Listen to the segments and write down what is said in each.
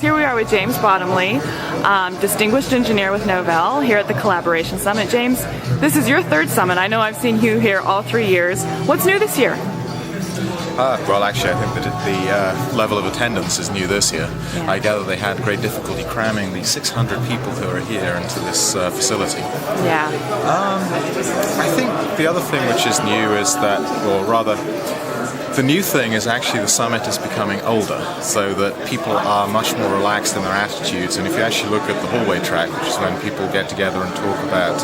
Here we are with James Bottomley, distinguished engineer with Novell, here at the Collaboration Summit. James, this is your third summit. I know I've seen you here all 3 years. What's new this year? Well, actually, I think that the level of attendance is new this year. Yeah. I gather they had great difficulty cramming the 600 people who are here into this facility. Yeah. I think the other thing which is new is that, or rather, the new thing is actually the summit is becoming older, so that people are much more relaxed in their attitudes. And if you actually look at the hallway track, which is when people get together and talk about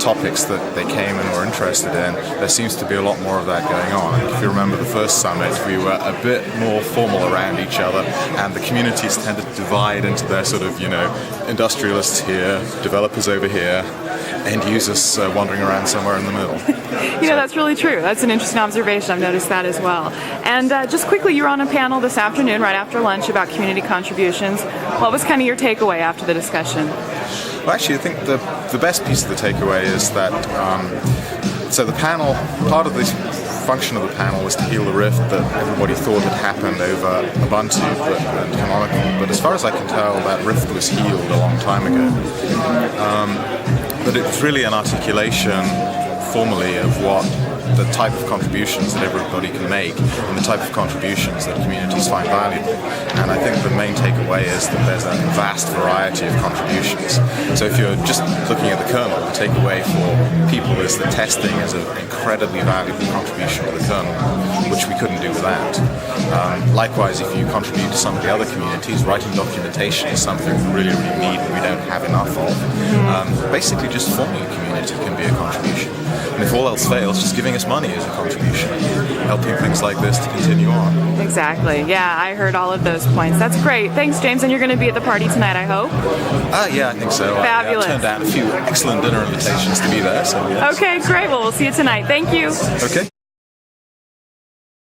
topics that they came and were interested in, there seems to be a lot more of that going on. If you remember the first summit, we were a bit more formal around each other, and the communities tended to divide into their sort of, industrialists here, developers over here, end users wandering around somewhere in the middle. That's really true. That's an interesting observation. I've noticed that as well. And just quickly, you were on a panel this afternoon right after lunch about community contributions. What was kind of your takeaway after the discussion? Well, actually, I think the best piece of the takeaway is that so the panel, part of the function of the panel was to heal the rift that everybody thought had happened over Ubuntu and Canonical. But as far as I can tell, that rift was healed a long time ago. But it's really an articulation formally of what the type of contributions that everybody can make and the type of contributions that communities find valuable. And I think the main takeaway is that there's a vast variety of contributions. So if you're just looking at the kernel, the takeaway for people is that testing is an incredibly valuable contribution to the kernel, which we couldn't do without. Likewise, if you contribute to some of the other communities, writing documentation is something we really need and we don't have enough of. Basically, just forming a community can be a contribution. And if all else fails, just giving us money is a contribution, helping things like this to continue on. Exactly. Yeah, I heard all of those points. That's great. Thanks, James. And you're going to be at the party tonight, I hope? Yeah, I think so. Fabulous. I turned down a few excellent dinner invitations to be there. So, yeah. Okay, great. Well, we'll see you tonight. Thank you. Okay.